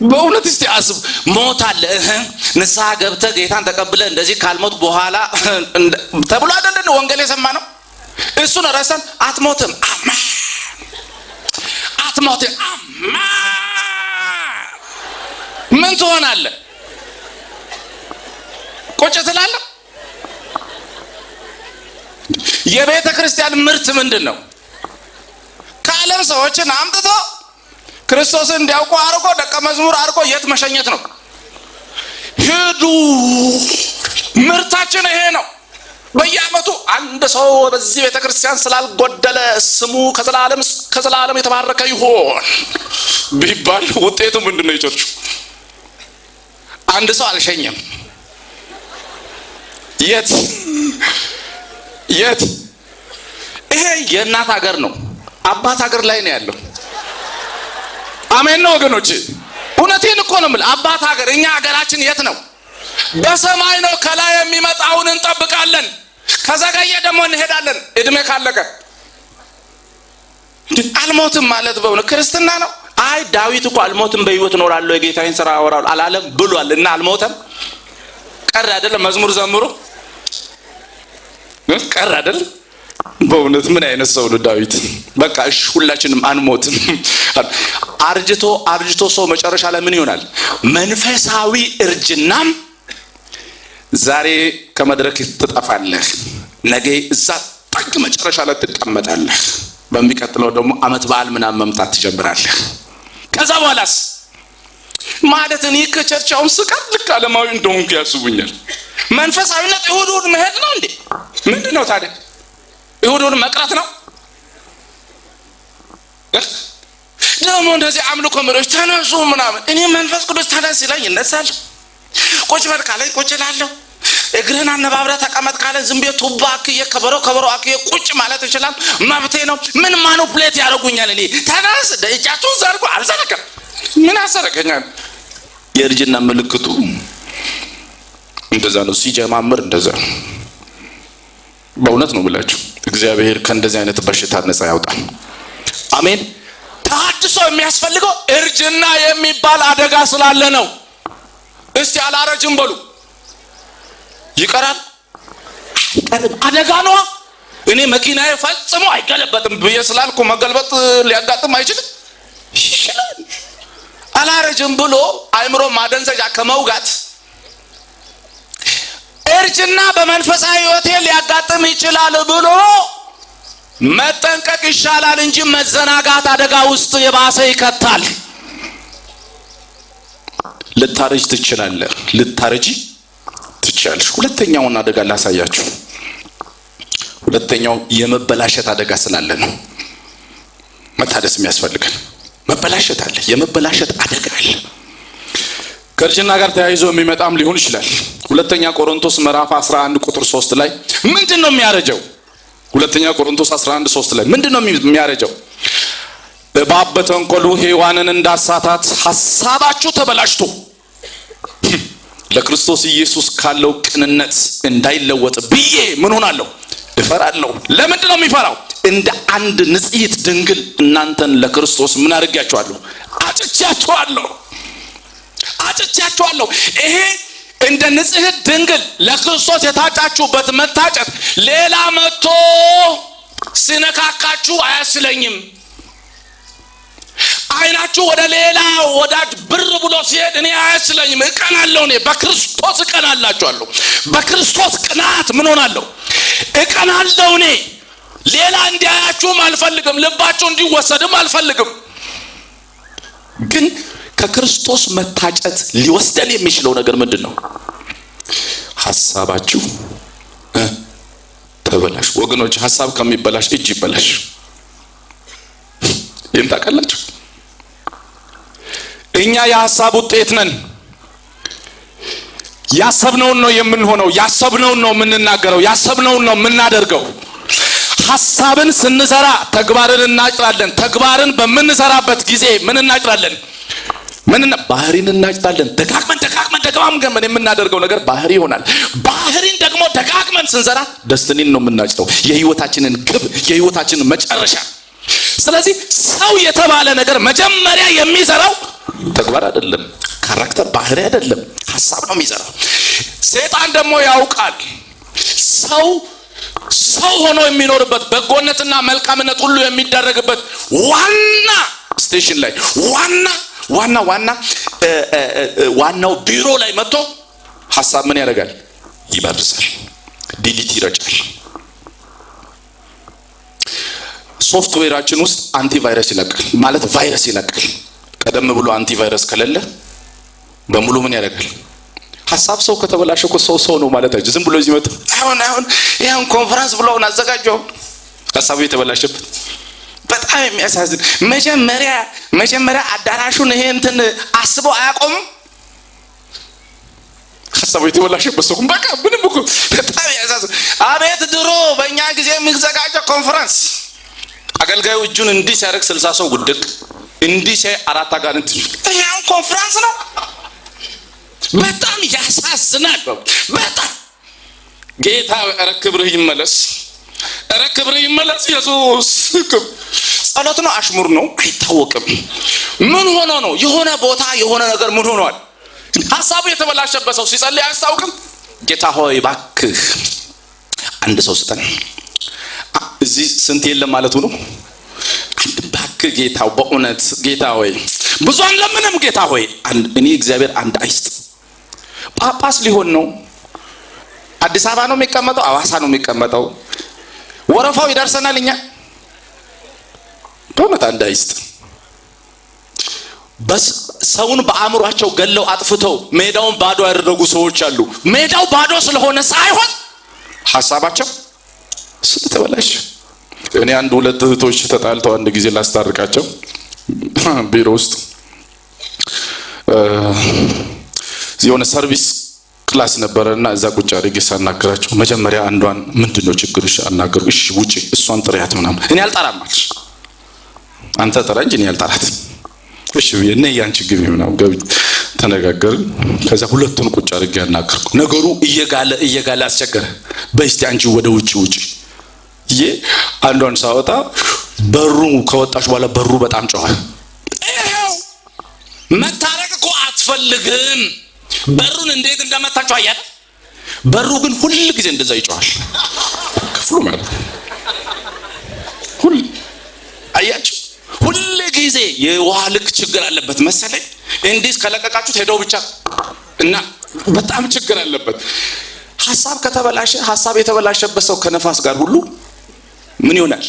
በእውነት እስቲ አስብ። ሞት አለ ንስሐ ገብተህ ጌታን ተቀብለህ እንደዚህ ካልሞት በኋላ ተብሎ አይደል ወንጌል የሰማነው? እሱን ረስተን አትሞትም አሜን አትሞትም አሜን ምን ትሆናለህ? ቁጭ ትላለህ? የቤተ ክርስቲያን ምርት ምንድነው? ከዓለም ሰዎችን አምጥቶ ክርስቶስን እንዲያውቁ አርጎ ደቀ መዝሙር አርጎ የት መሸኘት ነው? ሂዱ። ምርታችን ይሄ ነው። በየዓመቱ አንድ ሰው በዚህ ቤተ ክርስቲያን ስላልጎደለ ስሙ ከዘላለም የተባረከ ይሆን ቢባል ውጤቱ ምንድነው? ይጨርጩ አንድ ሰው አልሸኘም። የት ይሄ የእናት ሀገር ነው፣ አባት ሀገር ላይ ነው ያለው። አሜን ነው ወገኖች፣ እውነቴን እኮ ነው የምልህ። አባት ሀገር፣ እኛ ሀገራችን የት ነው? በሰማይ ነው። ከላይ የሚመጣውን እንጠብቃለን፣ ከዘገየ ደግሞ እንሄዳለን። እድሜ ካለቀ አልሞትም ማለት በእውነት ክርስትና ነው? አይ ዳዊት እኮ አልሞትም በሕይወት እኖራለሁ የጌታዬን ሥራ አወራለሁ አላለም ብሏል። እና አልሞተም ቀረ አይደለም? መዝሙር ዘምሩ ቀረ አይደል? በእውነት ምን አይነት ሰው ነው ዳዊት? በቃ እሺ ሁላችንም አንሞትም። አርጅቶ ሰው መጨረሻ ላይ ምን ይሆናል? መንፈሳዊ እርጅናም ዛሬ ከመድረክ ትጠፋለህ፣ ነገ እዛ ጠግ መጨረሻ ላይ ትቀመጣለህ። በሚቀጥለው ደግሞ አመት በዓል ምናምን መምጣት ትጀምራለህ። ከዛ በኋላስ ማለት እኔ ከቸርቻውን ስቀር ልክ ዓለማዊ እንደሆንኩ ያስቡኛል። መንፈሳዊነት እሁድ መሄድ ነው እንዴ? ምንድነው ታዲያ? እሁድ መቅረት ነው? ደግሞ እንደዚህ አምልኮ መሪዎች ተነሱ ምናምን፣ እኔ መንፈስ ቅዱስ ተነስ ይለኝ እነሳለሁ። ቁጭ በል ካለኝ ቁጭ እላለሁ። እግርህን አነባብረህ ተቀመጥ ካለ ዝም ብዬ ቱባ አክዬ ከበሮ አክዬ ቁጭ ማለት ይችላል፣ መብቴ ነው። ምን ማኑፕሌት ያደርጉኛል? እኔ ተነስ እጃችሁን ዘርጉ አልዘረጋም። ምን አሰረገኛል? የእርጅና ምልክቱ እንደዛ ነው። ሲጀማምር እንደዛ ነው። በእውነት ነው ብላችሁ እግዚአብሔር ከእንደዚህ አይነት በሽታ ነፃ ያውጣል። አሜን። ተሐድሶ የሚያስፈልገው እርጅና የሚባል አደጋ ስላለ ነው። እስቲ አላረጅም በሉ። ይቀራል አደጋ ነው። እኔ መኪናዬ ፈጽሞ አይገለበጥም ብዬ ስላልኩ መገልበጥ ሊያጋጥም አይችልም። ይችላል። አላረጅም ብሎ አይምሮ ማደንዘዣ ከመውጋት እርጅና በመንፈሳዊ ሕይወቴ ሊያጋጥም ይችላል ብሎ መጠንቀቅ ይሻላል እንጂ መዘናጋት አደጋ ውስጥ የባሰ ይከታል። ልታረጅ ትችላለህ፣ ልታረጂ ትችላለሽ። ሁለተኛውን አደጋ ላሳያችሁ። ሁለተኛው የመበላሸት አደጋ ስላለ ነው መታደስ የሚያስፈልገን። መበላሸት አለ፣ የመበላሸት አደጋ አለ። ከእርጅና ጋር ተያይዞ የሚመጣም ሊሆን ይችላል። ሁለተኛ ቆሮንቶስ ምዕራፍ 11 ቁጥር 3 ላይ ምንድነው የሚያረጀው? ሁለተኛ ቆሮንቶስ 11:3 ላይ ምንድነው የሚያረጀው? እባብ በተንኮሉ ሔዋንን እንዳሳታት ሐሳባችሁ ተበላሽቶ ለክርስቶስ ኢየሱስ ካለው ቅንነት እንዳይለወጥ ብዬ ምን ሆናለሁ? እፈራለሁ። ለምንድን ነው የሚፈራው? እንደ አንድ ንጽሕት ድንግል እናንተን ለክርስቶስ ምን አድርጋችኋለሁ? አጭቻችኋለሁ። ይሄ እንደ ንጽሕት ድንግል ለክርስቶስ የታጫችሁበት መታጨት ሌላ መጥቶ ሲነካካችሁ አያስለኝም። አይናችሁ ወደ ሌላ ወዳጅ ብር ብሎ ሲሄድ እኔ አያስለኝም። እቀናለሁ። እኔ በክርስቶስ እቀናላችኋለሁ። በክርስቶስ ቅናት ምን ሆናለሁ? እቀናለሁ። እኔ ሌላ እንዲያያችሁም አልፈልግም። ልባችሁ እንዲወሰድም አልፈልግም። ግን ከክርስቶስ መታጨት ሊወስደን የሚችለው ነገር ምንድነው? ሐሳባችሁ ተበላሽ። ወገኖች ሐሳብ ከሚበላሽ እጅ ይበላሽ። ይህን ታውቃላችሁ? እኛ የሐሳብ ውጤት ነን። ያሰብነውን ነው የምንሆነው። ያሰብነውን ነው የምንናገረው። ያሰብነውን ነው የምናደርገው። ሐሳብን ስንሰራ ተግባርን እናጭራለን። ተግባርን በምንሰራበት ጊዜ ምን እናጭራለን? ባህሪን እናጭራለን። ደጋግመን የምናደርገው ነገር ባህሪ ይሆናል። ባህሪን ደግሞ ደጋግመን ስንሰራ ደስትኒን ነው የምናጭረው። የህይወታችንን ግብ፣ የህይወታችንን መጨረሻ ስለዚህ ሰው የተባለ ነገር መጀመሪያ የሚዘራው ተግባር አይደለም፣ ካራክተር ባህሪ አይደለም፣ ሐሳብ ነው የሚዘራው። ሰይጣን ደግሞ ያውቃል ሰው ሆኖ የሚኖርበት በጎነትና መልካምነት ሁሉ የሚደረግበት ዋና ስቴሽን ላይ ዋናው ቢሮ ላይ መጥቶ ሐሳብ ምን ያደርጋል? ይበርሳል፣ ዲሊት ይረጫል። ሶፍትዌራችን ውስጥ አንቲቫይረስ ይለቃል፣ ማለት ቫይረስ ይለቃል። ቀደም ብሎ አንቲቫይረስ ከሌለ በሙሉ ምን ያደርጋል? ሐሳብ ሰው ከተበላሸ እኮ ሰው ነው ማለት አይደል? ዝም ብሎ እዚህ መጥቶ አሁን ኮንፈረንስ ብለውን አዘጋጀው ሐሳቡ የተበላሸበት በጣም የሚያሳዝን። መጀመሪያ አዳራሹን ይሄ እንትን አስበው አያቆምም። ሐሳቡ የተበላሸበት ሰው በቃ ምንም እኮ በጣም ያሳዝን። አቤት ድሮ በእኛ ጊዜ የሚዘጋጀው ኮንፈረንስ አገልጋዩ እጁን እንዲህ ሲያደርግ 60 ሰው ውድቅ፣ እንዲህ ሲያይ 4 አጋንንት። ይሄን ኮንፈረንስ ነው። በጣም ያሳዝናል። በጣም ጌታ ኧረ ክብርህ ይመለስ፣ ኧረ ክብርህ ይመለስ። ኢየሱስ ጸሎት ነው አሽሙር ነው አይታወቅም። ምን ሆኖ ነው? የሆነ ቦታ የሆነ ነገር ምን ሆኗል? ሐሳቡ የተበላሸበት ሰው ሲጸልይ አያስታውቅም? ጌታ ሆይ እባክህ አንድ ሰው ስጠን። እዚህ ስንት የለም ማለቱ ነው። አንድ እባክህ ጌታ፣ በእውነት ጌታ ሆይ ብዙ አንለምንም። ጌታ ሆይ እኔ እግዚአብሔር አንድ አይስጥ። ጳጳስ ሊሆን ነው። አዲስ አበባ ነው የሚቀመጠው፣ አዋሳ ነው የሚቀመጠው። ወረፋው ይደርሰናል። እኛ በእውነት አንድ አይስጥ። ሰውን በአእምሯቸው ገለው አጥፍተው ሜዳውን ባዶ ያደረጉ ሰዎች አሉ። ሜዳው ባዶ ስለሆነ ሳይሆን ሐሳባቸው ስለተበላሸ። እኔ አንድ ሁለት እህቶች ተጣልተው አንድ ጊዜ ላስታርቃቸው ቢሮ ውስጥ የሆነ ሰርቪስ ክላስ ነበረና እዛ ቁጭ አድርጌ ሳናግራቸው መጀመሪያ አንዷን ምንድነው ችግርሽ አናገሩ። እሺ ውጪ እሷን ጥሪያት ምናምን። እኔ አልጠራም አለች። አንተ ጥራ እንጂ እኔ አልጠራት። እሺ እኔ ያንቺ ግቢ ምናምን ገቢ ተነጋገርን። ከዛ ሁለቱን ቁጭ አድርጌ አናገርኩ። ነገሩ እየጋለ አስቸገረ። በስቲ አንቺ ወደ ውጪ አንዷን ሳወጣ በሩ ከወጣች በኋላ በሩ በጣም ጮኸ። መታረቅ እኮ አትፈልግም። በሩን እንዴት እንደመታችሁ አያለ። በሩ ግን ሁሉ ጊዜ እንደዛ ይጮሃል። ክፍሉ ማለት አያችሁ፣ ሁሉ ጊዜ የውሃ ልክ ችግር አለበት መሰለኝ። እንዲህ ከለቀቃችሁት ሄደው ብቻ እና በጣም ችግር አለበት። ሐሳብ ከተበላሸ ሐሳብ የተበላሸበት ሰው ከነፋስ ጋር ሁሉ ምን ይሆናል?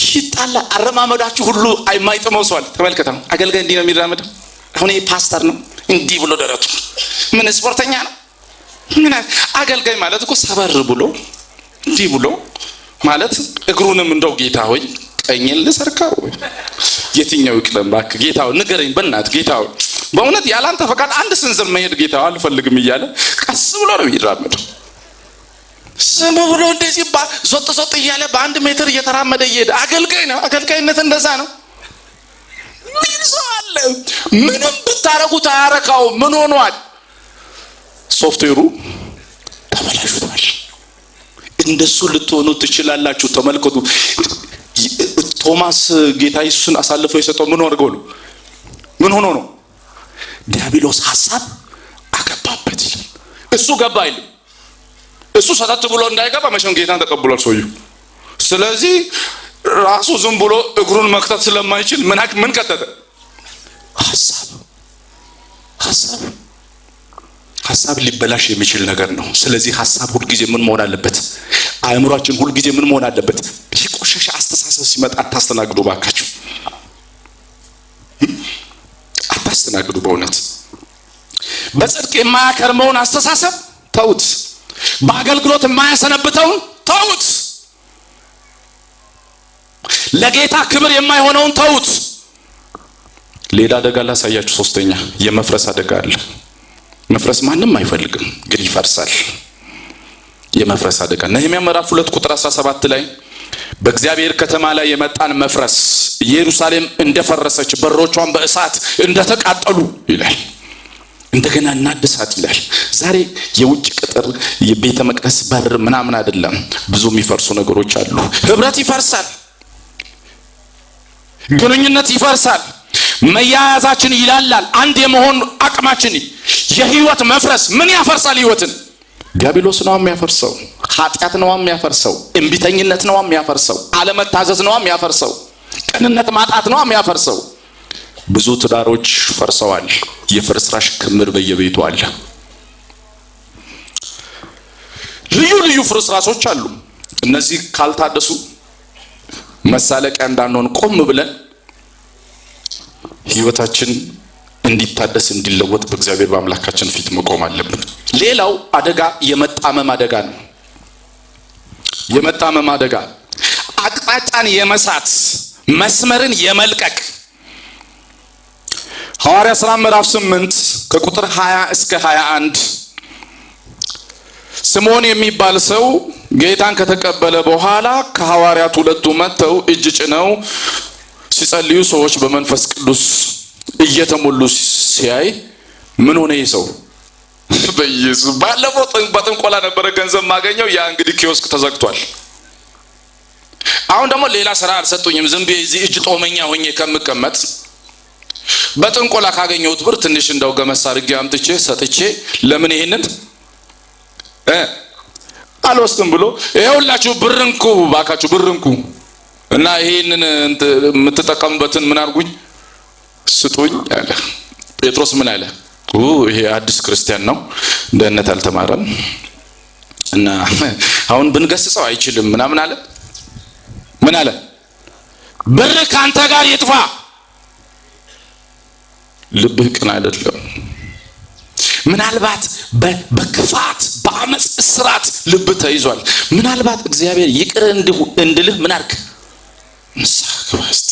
ይጣላ። አረማመዳችሁ ሁሉ አይማይጥመው ሰው አለ። ተመልከተው። አገልጋይ እንዲህ ነው የሚራመደው። አሁን ይሄ ፓስተር ነው እንዲህ ብሎ ደረቱ ምን ስፖርተኛ ነው? ምን አገልጋይ ማለት እኮ ሰበር ብሎ እንዲህ ብሎ ማለት እግሩንም እንደው ጌታ ሆይ ቀኝን ልሰርካው የትኛው ይቅደም እባክህ ጌታ ሆይ ንገረኝ በእናትህ ጌታ ሆይ በእውነት ያላንተ ፈቃድ አንድ ስንዝር መሄድ ጌታ ሆይ አልፈልግም እያለ ቀስ ብሎ ነው የሚራመደው። ስም ብሎ እንደዚህ ዞጥ እያለ በ1 ሜትር እየተራመደ እየሄደ አገልጋይ ነው። አገልጋይነት እንደዛ ነው። ምን ሰው አለ? ምንም ብታረጉት አያረካው። ምን ሆኗል? ሶፍትዌሩ ተበላሽቷል። እንደሱ ልትሆኑ ትችላላችሁ። ተመልከቱ። ቶማስ ጌታ ኢየሱስን አሳልፈው የሰጠው ምን አድርገው ነው? ምን ሆኖ ነው? ዲያብሎስ ሐሳብ አገባበት ይላል። እሱ ገባ አይልም። እሱ ሰተት ብሎ እንዳይገባ መቼም ጌታን ተቀብሏል ሰውየው። ስለዚህ ራሱ ዝም ብሎ እግሩን መክተት ስለማይችል ምን ከተተ? ሐሳብ ሊበላሽ የሚችል ነገር ነው። ስለዚህ ሐሳብ ሁሉ ጊዜ ምን መሆን አለበት? አእምሯችን ሁሉ ጊዜ ምን መሆን አለበት? የቆሸሸ አስተሳሰብ ሲመጣ አታስተናግዱ ባካችሁ፣ አታስተናግዱ። በእውነት በጽድቅ የማያከርመውን አስተሳሰብ ተውት። በአገልግሎት የማያሰነብተውን ተውት። ለጌታ ክብር የማይሆነውን ተውት። ሌላ አደጋ ላሳያችሁ። ሶስተኛ የመፍረስ አደጋ አለ። መፍረስ ማንም አይፈልግም፣ ግን ይፈርሳል። የመፍረስ አደጋ ነህምያ ምዕራፍ 2 ቁጥር 17 ላይ በእግዚአብሔር ከተማ ላይ የመጣን መፍረስ ኢየሩሳሌም እንደፈረሰች በሮቿን በእሳት እንደተቃጠሉ ይላል። እንደገና እናድሳት ይላል። ዛሬ የውጭ ቅጥር የቤተ መቅደስ በር ምናምን አይደለም፣ ብዙ የሚፈርሱ ነገሮች አሉ። ህብረት ይፈርሳል። ግንኙነት ይፈርሳል። መያያዛችን ይላላል። አንድ የመሆን አቅማችን የህይወት መፍረስ ምን ያፈርሳል? ህይወትን ዲያብሎስ ነው የሚያፈርሰው። ኃጢአት ነው የሚያፈርሰው። እምቢተኝነት ነው የሚያፈርሰው። አለመታዘዝ ነው የሚያፈርሰው። ቅንነት ማጣት ነው የሚያፈርሰው። ብዙ ትዳሮች ፈርሰዋል። የፍርስራሽ ክምር በየቤቱ አለ። ልዩ ልዩ ፍርስራሾች አሉ። እነዚህ ካልታደሱ መሳለቂያ እንዳንሆን ቆም ብለን ህይወታችን እንዲታደስ እንዲለወጥ በእግዚአብሔር በአምላካችን ፊት መቆም አለብን። ሌላው አደጋ የመጣመም አደጋ ነው። የመጣመም አደጋ አቅጣጫን የመሳት መስመርን የመልቀቅ ሐዋርያት ሥራ ምዕራፍ 8 ከቁጥር 20 እስከ 21 ስምዖን የሚባል ሰው ጌታን ከተቀበለ በኋላ ከሐዋርያት ሁለቱ መጥተው እጅ ጭነው ሲጸልዩ ሰዎች በመንፈስ ቅዱስ እየተሞሉ ሲያይ ምን ሆነ ይህ ሰው? በኢየሱስ ባለፈው በጥንቆላ ነበረ ገንዘብ ማገኘው፣ ያ እንግዲህ ኪዮስክ ተዘግቷል። አሁን ደግሞ ሌላ ስራ አልሰጡኝም፣ ዝም ብዬ እዚህ እጅ ጦመኛ ሆኜ ከምቀመጥ በጥንቆላ ካገኘሁት ብር ትንሽ እንደው ገመሳ አድርጌ አምጥቼ ሰጥቼ ለምን ይሄንን አልወስድም ብሎ ይኸውላችሁ ብርንኩ ባካችሁ ብርንኩ እና ይሄንን የምትጠቀሙበትን ምን አድርጉኝ ስጡኝ አለ። ጴጥሮስ ምን አለ? ይሄ አዲስ ክርስቲያን ነው፣ ደህንነት አልተማረም እና አሁን ብንገስጸው አይችልም ምናምን አለ። ምን አለ? ብር ካንተ ጋር ይጥፋ። ልብህ ቅን አይደለም። ምናልባት በክፋት በአመጽ እስራት ልብ ተይዟል። ምናልባት እግዚአብሔር ይቅር እንድልህ ምን አድርግ? ንስሐ ግባ እስቲ።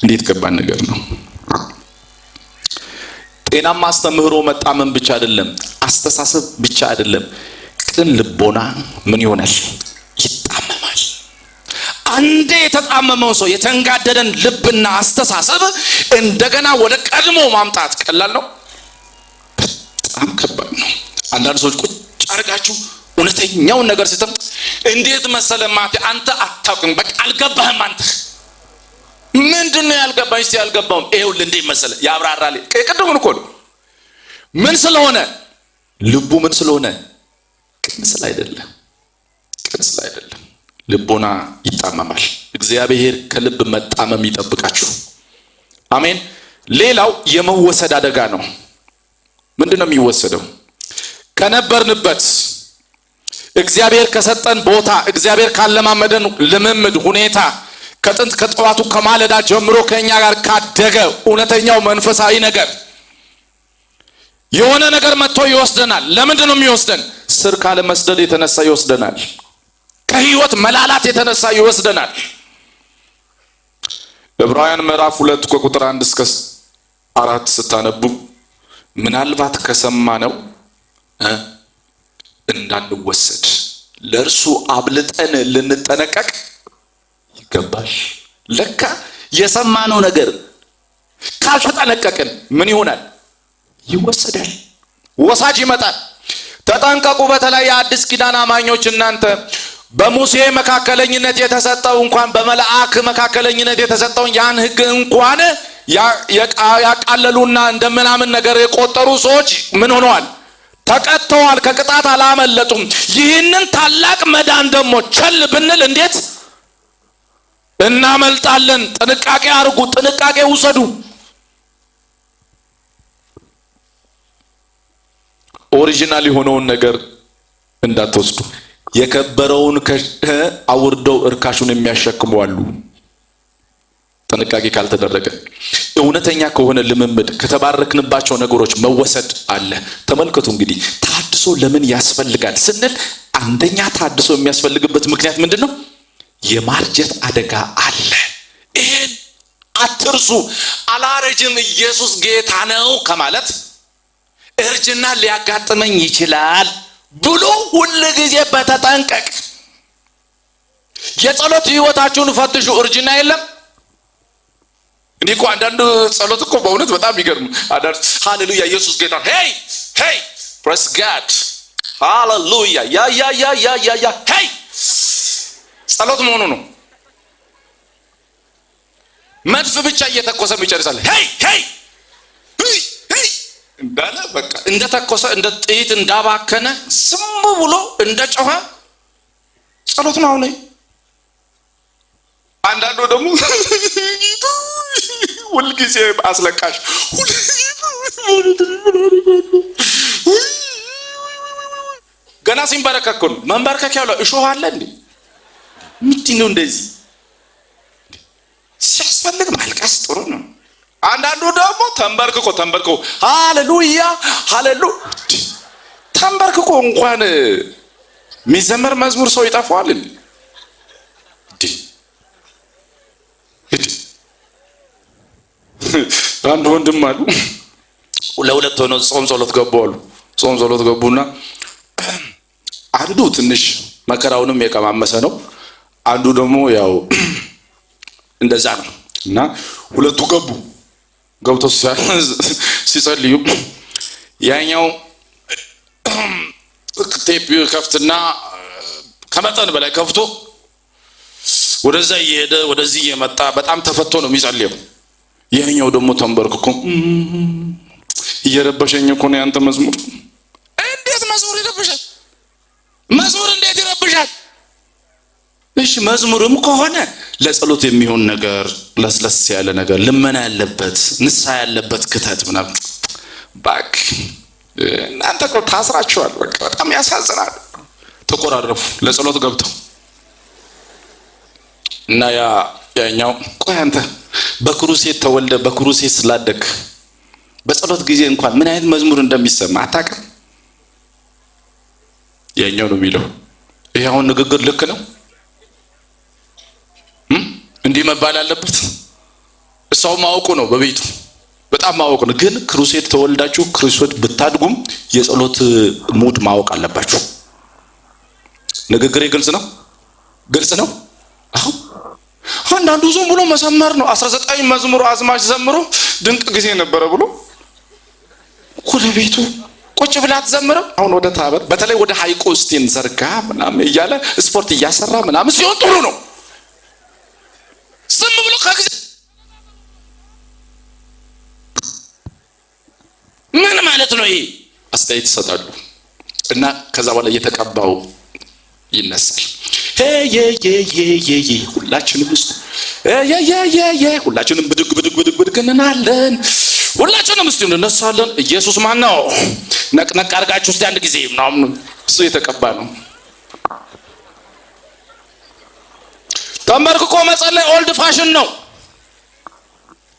እንዴት ከባድ ነገር ነው። ጤናማ አስተምህሮ መጣመም ብቻ አይደለም፣ አስተሳሰብ ብቻ አይደለም። ቅን ልቦና ምን ይሆናል? ይጣመማል። አንዴ የተጣመመው ሰው የተንጋደደን ልብና አስተሳሰብ እንደገና ወደ ቀድሞ ማምጣት ቀላል ነው? በጣም ከባድ ነው። አንዳንድ ሰዎች ቁጭ አድርጋችሁ እውነተኛውን ነገር ሲተም እንዴት መሰለ ማቴ አንተ አታውቅም፣ በቃ አልገባህም። አንተ ምንድነው ያልገባኝ? እስቲ ያልገባውም ይኸውልህ እንዴት መሰለ ያብራራል። ቅድሙን እኮ ነው። ምን ስለሆነ ልቡ ምን ስለሆነ ቅን ስላይደለ ልቦና ይጣመማል። እግዚአብሔር ከልብ መጣመም ይጠብቃችሁ። አሜን። ሌላው የመወሰድ አደጋ ነው። ምንድነው የሚወሰደው? ከነበርንበት እግዚአብሔር ከሰጠን ቦታ፣ እግዚአብሔር ካለማመደን ልምምድ ሁኔታ፣ ከጥንት ከጠዋቱ ከማለዳ ጀምሮ ከኛ ጋር ካደገ እውነተኛው መንፈሳዊ ነገር የሆነ ነገር መጥቶ ይወስደናል። ለምንድን ነው የሚወስደን? ስር ካለ መስደድ የተነሳ ይወስደናል። ከህይወት መላላት የተነሳ ይወስደናል። ዕብራውያን ምዕራፍ 2 ከቁጥር 1 እስከ 4 ስታነቡ ምናልባት ከሰማነው እንዳንወሰድ ለእርሱ አብልጠን ልንጠነቀቅ ይገባል። ለካ የሰማነው ነገር ካልተጠነቀቅን ምን ይሆናል? ይወሰዳል። ወሳጅ ይመጣል። ተጠንቀቁ። በተለይ የአዲስ ኪዳን አማኞች እናንተ በሙሴ መካከለኝነት የተሰጠው እንኳን በመልአክ መካከለኝነት የተሰጠውን ያን ህግ እንኳን ያቃለሉና እንደምናምን ነገር የቆጠሩ ሰዎች ምን ሆነዋል? ተቀጥተዋል። ከቅጣት አላመለጡም። ይህንን ታላቅ መዳን ደግሞ ቸል ብንል እንዴት እናመልጣለን? ጥንቃቄ አድርጉ፣ ጥንቃቄ ውሰዱ። ኦሪጂናል የሆነውን ነገር እንዳትወስዱ። የከበረውን አውርደው እርካሹን የሚያሸክሙ አሉ። ጥንቃቄ ካልተደረገ እውነተኛ ከሆነ ልምምድ ከተባረክንባቸው ነገሮች መወሰድ አለ። ተመልከቱ እንግዲህ ታድሶ ለምን ያስፈልጋል ስንል አንደኛ ታድሶ የሚያስፈልግበት ምክንያት ምንድነው? የማርጀት አደጋ አለ። ይሄን አትርሱ። አላረጅም ኢየሱስ ጌታ ነው ከማለት እርጅና ሊያጋጥመኝ ይችላል ብሎ ሁሉ ጊዜ በተጠንቀቅ የጸሎት ህይወታችሁን ፈትሹ። እርጅና የለም። እኔ እኮ አንዳንድ ጸሎት እኮ በእውነት በጣም ይገርም። አዳር ሃሌሉያ ኢየሱስ ጌታ ሄይ ሄይ ፕሬስ ጋድ ሃሌሉያ ያ ሄይ ጸሎት መሆኑ ነው። መድፍ ብቻ እየተኮሰ ይጨርሳል። ሄይ ሄይ ሄይ እንዳለ በቃ እንደተኮሰ እንደ ጥይት እንዳባከነ ስሙ ብሎ እንደጮኸ ጸሎት ነው። አሁን አንዳንዱ ደግሞ ሁልጊዜ አስለቃሽ ገና ሲንበረከክ ነው። መንበርከክ ያለው እሾህ አለ እንዴ? ምንድን ነው እንደዚህ? ሲያስፈልግ ማልቀስ ጥሩ ነው። አንዳንዱ ደግሞ ተንበርክኮ ሃሌሉያ ሃሌሉ ተንበርክኮ እንኳን የሚዘመር መዝሙር ሰው ይጠፋዋል እንዴ? አንድ ወንድም አሉ ለሁለት ሆነው ጾም ጸሎት ገቡ አሉ። ጾም ጸሎት ገቡና አንዱ ትንሽ መከራውንም የቀማመሰ ነው፣ አንዱ ደግሞ ያው እንደዛ ነው። እና ሁለቱ ገብቶ ሲጸልዩ ያኛው ቴፕ ከፍትና ከመጠን በላይ ከፍቶ ወደዛ እየሄደ ወደዚህ እየመጣ በጣም ተፈቶ ነው የሚጸልየው። ያኛው ደግሞ ተንበርክኮ እየረበሸኝ እኮ ነው ያንተ መዝሙር። እንዴት መዝሙር ይረብሻል? መዝሙር እንዴት ይረብሻል? እሺ መዝሙርም ከሆነ ለጸሎት የሚሆን ነገር፣ ለስለስ ያለ ነገር፣ ልመና ያለበት፣ ንስሐ ያለበት ክተት ምናምን ባክ። እናንተ እኮ ታስራችኋል። በቃ በጣም ያሳዝናል። ተቆራረፉ ለጸሎት ገብተው እና ያኛው ቆይ አንተ በክሩሴት ተወልደ በክሩሴት ስላደግ በጸሎት ጊዜ እንኳን ምን አይነት መዝሙር እንደሚሰማ አታውቅም? ያኛው ነው የሚለው። ይሄ አሁን ንግግር ልክ ነው? እንዲህ መባል አለበት? እሷው ማወቁ ነው፣ በቤቱ በጣም ማወቁ ነው። ግን ክሩሴት ተወልዳችሁ ክርስቶስ ብታድጉም የጸሎት ሙድ ማወቅ አለባችሁ። ንግግሬ ግልጽ ነው? ግልጽ ነው? አሁን አንዳንዱ ዝም ብሎ መዘመር ነው። 19 መዝሙር አዝማች ዘምሮ ድንቅ ጊዜ ነበረ ብሎ ወደ ቤቱ ቁጭ ብላ ተዘምረው አሁን ወደ ታበር በተለይ ወደ ሐይቁ እስቲን ዘርጋ ምናምን እያለ ስፖርት እያሰራ ምናምን ሲሆን ጥሩ ነው። ዝም ብሎ ከጊዜ ምን ማለት ነው ይሄ? አስተያየት ይሰጣሉ እና ከዛ በኋላ እየተቀባው ይነሳል። ሄ ሁላችንም ውስጥ ሁላችንም ብድግ እንላለን። ሁላችንም እስቲ እንነሳለን። ኢየሱስ ማን ነው? ነቅነቅ አድርጋችሁ እስቲ አንድ ጊዜ ምናምን እሱ የተቀባ ነው። ተንበርክኮ መጸለይ ኦልድ ፋሽን ነው።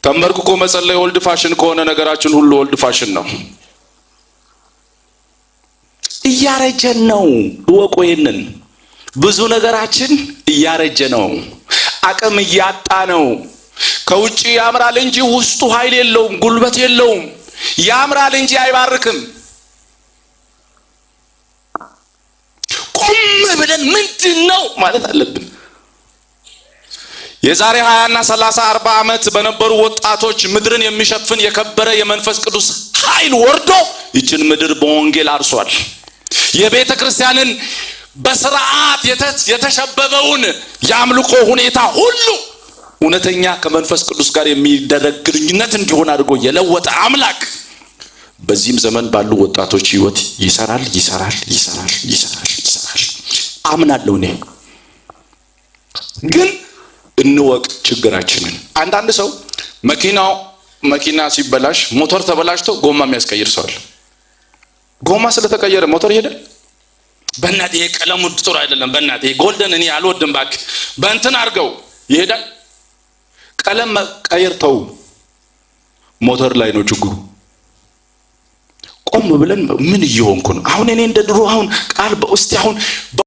ተንበርክኮ መጸለይ ኦልድ ፋሽን ከሆነ ነገራችን ሁሉ ኦልድ ፋሽን ነው። እያረጀን ነው። እወቁ ይሄንን። ብዙ ነገራችን እያረጀ ነው። አቅም እያጣ ነው። ከውጪ ያምራል እንጂ ውስጡ ኃይል የለውም፣ ጉልበት የለውም። ያምራል እንጂ አይባርክም። ቆም ብለን ምንድነው ማለት አለብን። የዛሬ 20 እና 30 40 ዓመት በነበሩ ወጣቶች ምድርን የሚሸፍን የከበረ የመንፈስ ቅዱስ ኃይል ወርዶ ይችን ምድር በወንጌል አርሷል። የቤተ ክርስቲያንን በስርዓት የተሸበበውን የአምልኮ ሁኔታ ሁሉ እውነተኛ ከመንፈስ ቅዱስ ጋር የሚደረግ ግንኙነት እንዲሆን አድርጎ የለወጠ አምላክ በዚህም ዘመን ባሉ ወጣቶች ህይወት ይሰራል። አምናለሁ። እኔ ግን እንወቅ ችግራችንን። አንዳንድ ሰው መኪና ሲበላሽ ሞተር ተበላሽቶ ጎማ የሚያስቀይር ሰው አለ። ጎማ ስለተቀየረ ሞተር ይሄዳል። በእናቴ ቀለሙ ጥሩ አይደለም፣ በእናቴ ጎልደን እኔ አልወድም እባክህ በእንትን አድርገው ይሄዳል። ቀለም መቀየር ተው፣ ሞተር ላይ ነው ችግሩ። ቆም ብለን ምን እየሆንኩ ነው አሁን? እኔ እንደ ድሮ አሁን ቃል በውስጥ አሁን